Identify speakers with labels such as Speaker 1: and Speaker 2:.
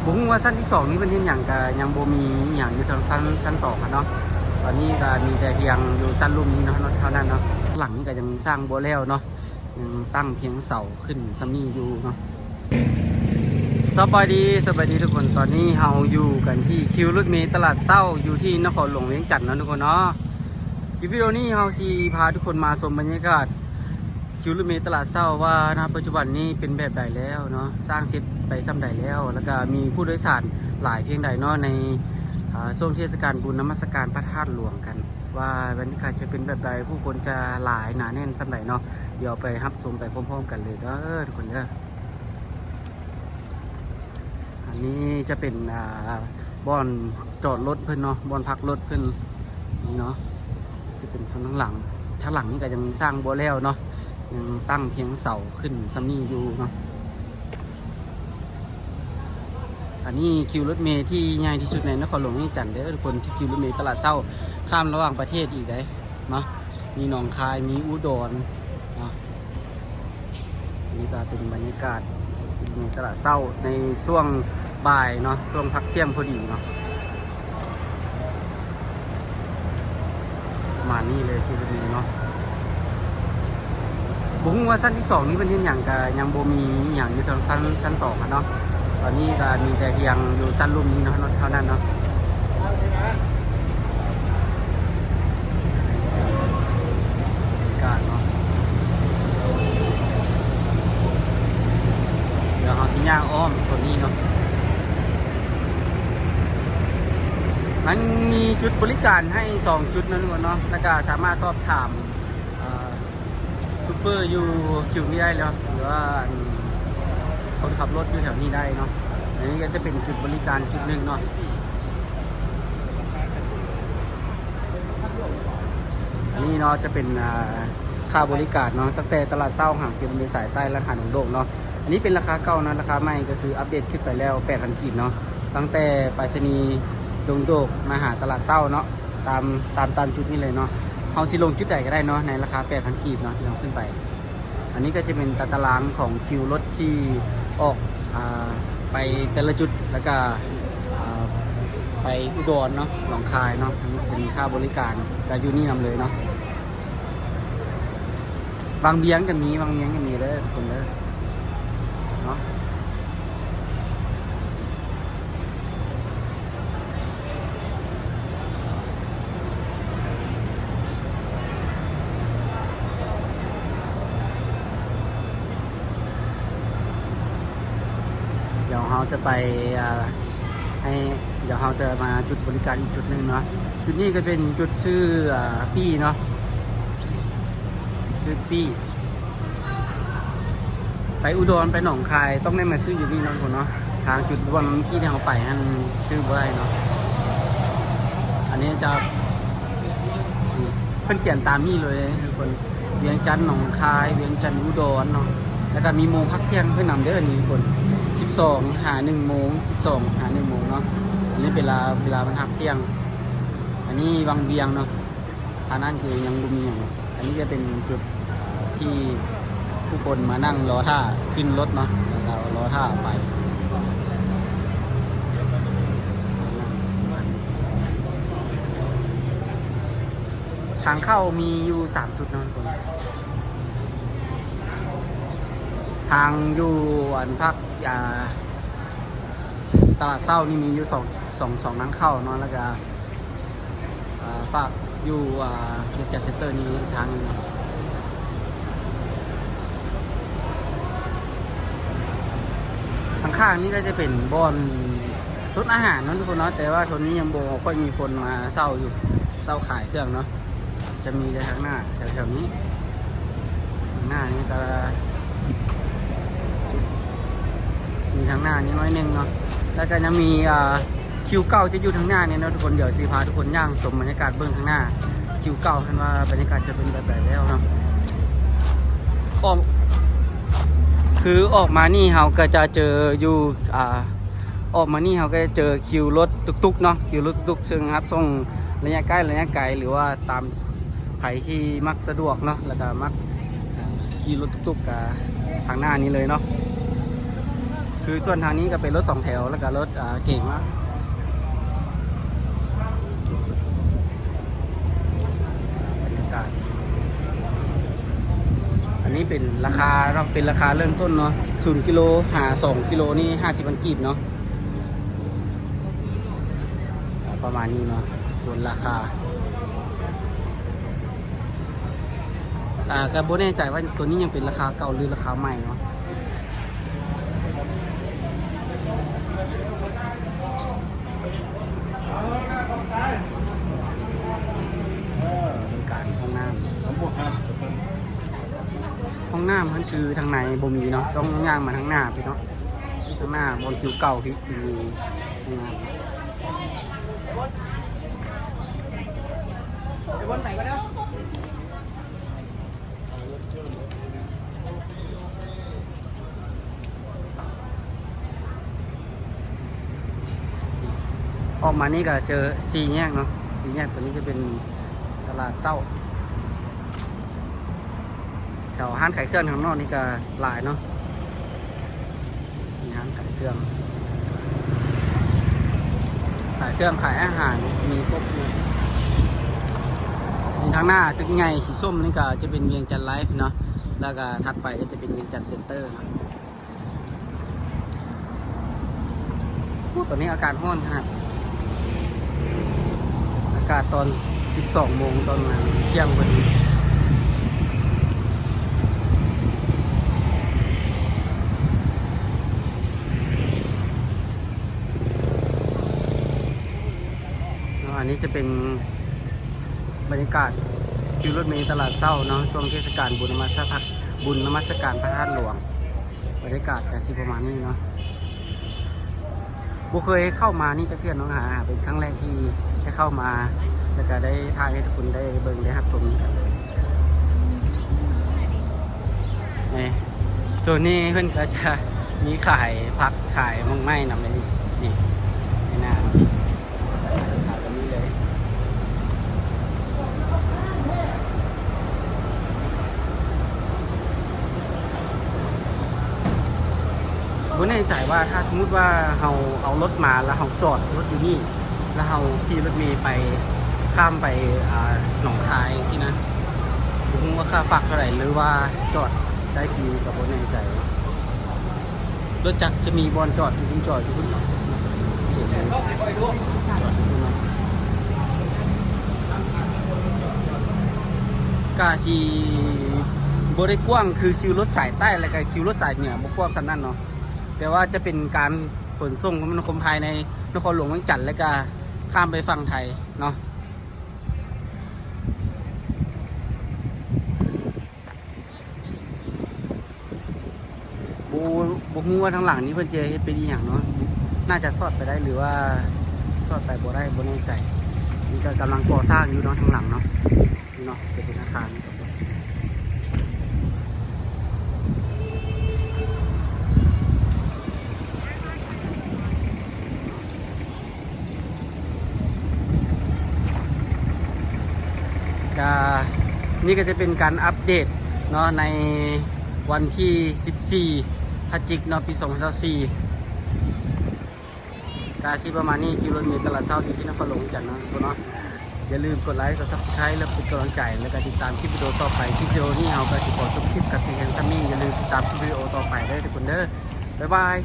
Speaker 1: ผมว่าชั้นที่สองนี้เป็นอย่างกับยังบ่มีอย่างอยู่ทางชั้นสองอะเนาะตอนนี้ก็มีแต่เพียงอยู่ชั้นรูมนี้เนาะเท่านั้นเนาะหลังนี้ก็ยังสร้างบ่แล้วเนาะยังตั้งเพียงเสาขึ้นซัมนี่อยู่เนาะสบายดีทุกคนตอนนี้เราอยู่กันที่คิวรถเมล์ตลาดเศร้าอยู่ที่นครหลวงเวียงจันทน์เนาะทุกคนเนาะคลิปวิดีโอนี้เราสิพาทุกคนมาชมบรรยากาศคิวรถเมล์ตลาดเศร้าว่าณปัจจุบันนี้เป็นแบบใดแล้วเนาะสร้างเสร็จไปซ้ำใดแล้วแล้วก็มีผู้โดยสารหลายเพียงใดเนาะในช่วงเทศกาลบุญนมัสการพระธาตุหลวงกันว่าบรรยากาศจะเป็นแบบใดผู้คนจะหลายหนาแน่นซ้ำใดเนาะเดี๋ยวไปรับชมไปพร้อมๆกันเลยเด้อทุกคนเด้ออันนี้จะเป็นบ่อนจอดรถเพิ่นเนาะบ่อนพักรถเพิ่นนี่เนาะจะเป็นส่วนข้างหลังชั้นหลังนี่ก็ยังสร้างบ่แล้วเนาะยังตั้งเพียงเสาขึ้นซัมนี่อยู่เนาะอันนี้คิวรถเมล์ที่ใหญ่ที่สุดในนครหลวงเวียงจันทน์เด้อทุกคนที่คิวรถเมล์ตลาดเศร้าข้ามระหว่างประเทศอีกได้เนาะมีหนองคายมีอุดรเนาะนี่ก็เป็นบรรยากาศในตลาดเศร้าในช่วงบ่ายเนาะช่วงพักเที่ยงพอดีเนาะประมาณนี้เลยคิวรถเมล์เนาะบุ้งว่าชั้นที่สองนี้เป็นอย่างกับยังบ่มีอย่างอยู่ทางชั้นสองอะเนาะตอนนี้ก็มีแต่เพียงอยู่ชั้นรูมนี้เนาะเท่านั้นเนาะการเนาะเดี๋ยวเราสิย่างอ้อมส่วนนี้เนาะมันมีจุดบริการให้2จุดนั่นเนาะแล้วก็สามารถสอบถามซูเปอร์อยู่คิวนี้ได้แล้วหรือว่าคนขับรถอยู่แถวนี้ได้เนาะอันนี้ก็จะเป็นจุดบริการจุดหนึ่งเนาะอันนี้เนาะจะเป็นค่าบริการเนาะตั้งแต่ตลาดเศร้าห่างกิโลเมตรสายใต้และหาดหนองโดกเนาะอันนี้เป็นราคาเก่านะราคาใหม่ก็คืออัปเดตขึ้นไปแล้ว 8,000 กีบเนาะตั้งแต่ไปรษณีย์ดงโดกมาหาตลาดเศร้าเนาะตามจุดนี้เลยเนาะเขาสิลงจุดใดก็ได้เนาะในราคา 8,000 กีบเนาะที่เราขึ้นไปอันนี้ก็จะเป็นตารางของคิวรถที่ออกไปแต่ละจุดแล้วก็ไปอุดรเนาะหนองคายเนาะอันนี้เป็นค่าบริการก็อยู่นี่นำเลยเนาะบางเบียงกันมีเลยทุกคนเลยเนาะเดี๋ยวเราจะไปเดี๋ยวเราจะมาจุดบริการอีกจุดหนึ่งเนาะจุดนี้ก็เป็นจุดชื่อปี้เนาะชื่อปี้ไปอุดรไปหนองคายต้องได้มาซื้ออยู่นี่นะทุกคนเนาะทางจุดวันเมื่อกี้ที่เราไปนั่นซื้อบ่ได้เนาะอันนี้จะเพิ่นเขียนตามนี่เลยทุกคนเวียงจันทน์หนองคายเวียงจันทน์อุดรเนาะแล้วก็มีโมงพักเที่ยงเพื่อนำเด้อนี่ทุกคน12 หา 1 โมง 12 หา 1 โมงเนาะอันนี้เวลามันพักเที่ยงอันนี้บางเบียงเนาะทางนั้นคือยังบุมีอย่างอันนี้จะเป็นจุดที่ผู้คนมานั่งรอท่าขึ้นรถเนาะเรารอท่าไปทางเข้ามีอยู่3จุดนะทุกคนทางอยู่อันพักตลาดเศร้านี่มีอยู่สองทางเข้าเนาะแล้วก็ฝากอยู่จัดเซ็นเตอร์นี้ทางนึงข้างๆนี่ก็จะเป็นบ่อนซุดอาหารนั่นทุกคนเนาะแต่ว่าชนนี้ยังโบค่อยมีคนมาเศร้าอยู่เศร้าขายเครื่องเนาะจะมีในทางหน้าแถวๆนี้หน้านี้ก็มีทางหน้านี้น้อยนึงเนาะแล้วก็ยังมีคิวเก่าจะอยู่ทางหน้าเนี่ยนะทุกคนเดี๋ยวสีพาทุกคนย่างสมบรรยากาศเบื้องทางหน้าคิวเก่าท่านว่าบรรยากาศจะเป็นแบบไหนแล้วเนาะคือออกมานี่เราก็จะเจออยู่ออกมานี่เราก็จะเจอคิวรถตุกๆเนาะคิวรถตุกๆซึ่งครับส่งระยะใกล้ระยะไกลหรือว่าตามใครที่มักสะดวกเนาะแล้วก็มักขี่รถตุกๆกับทางหน้านี้เลยเนาะ คือส่วนทางนี้ก็เป็นรถ2แถวแล้วก็รถเก่งนะบรรยากาศอันนี้เป็นราคาเราเป็นราคาเริ่มต้นเนาะ0 กิโลหา2 กิโลนี่50 บาทกีบเนาะประมาณนี้เนาะส่วนราคาก็บ่แน่ใจว่าตัวนี้ยังเป็นราคาเก่าหรือราคาใหม่เนาะการห้องน้ำมันคือทางในบ่มีเนาะต้องย่างมาทางหน้าพี่เนาะทางหน้าบนคิวเก่าพี่มีห้องน้ำวนไหนก็ได้ออกมานี่ก็เจอ4 แยกเนาะ4 แยกตัวนี้จะเป็นตลาดเช้าแถวห้างขายเครื่องข้างนอกนี่ก็หลายเนาะมีห้างขายเครื่องขายอาหารมีครบเลยมีทางหน้าตึกใหญ่สีส้มนี่ก็จะเป็นเวียงจันทร์ไลฟ์เนาะแล้วก็ถัดไปก็จะเป็นเวียงจันทร์เซ็นเตอร์นะตอนนี้อากาศร้อนขนาดอากาศตอน 12 โมงตอนเที่ยงพอดีอันนี้จะเป็นบรรยากาศคิวรถเมล์ตลาดเช้าเนาะช่วงเทศกาลบุญนมัสการพระธาตุหลวงบรรยากาศก็สิประมาณนี้เนาะบุเคยเข้ามานี่จะเที่ยวน้องหาเป็นครั้งแรกที่ได้เข้ามาแล้วก็ได้ถ่ายให้ทุกคนได้เบิ่งได้รับชมกันเลยนี่ตัวนี้เพื่อนก็จะมีขายผักขายมังไม้นำเลยนี่ในหน้าขายตรงนี้เลยผมแน่ใจว่าถ้าสมมุติว่าเราเอารถมาแล้วเราจอดรถอยู่นี่แล้วเราขี่รถเมล์ไปข้ามไปหนองคายที่นะผมว่าค่าฝากเท่าไหร่หรือว่าจอดได้ฟรีกับผมแน่ใจรถจักรจะมีบอลจอดอยู่จอดอยู่คุณกาชีบริกว้างคือคิวรถสายใต้และก็คิวรถสายเหนือบกว้างสันนั่นเนาะแต่ว่าจะเป็นการขนส่งของคนภายในนครหลวงเวียงจันทร์และก็ข้ามไปฝั่งไทยเนาะบูฮู้ว่าทางหลังนี้เพื่อนเจเฮ็ดไปดีอย่างเนาะน่าจะสอดไปได้หรือว่าสอดไปบ่ได้บ่แน่ใจนี่ก็กำลังก่อสร้างอยู่เนาะทางหลังเนาะนี่เนาะเป็นอาคารนี่ก็จะเป็นการอัปเดตเนาะในวันที่ 14 พฤศจิกายนปี 2024กาซีประมาณนี้คิวรถเมล์ตลาดเช้าอยู่ที่นครหลวงจันทร์เนาะอย่าลืมกดไลค์กด Subscribe แล้วเป็นกำลังใจแล้วก็ติดตามคลิปวิดีโอต่อไปคลิปวิดีโอนี้เราก็สิขอจบคลิปกับเพียงแค่นี้อย่าลืมติดตามคลิปวิดีโอต่อไปได้ทุกคนเด้อบ๊ายบาย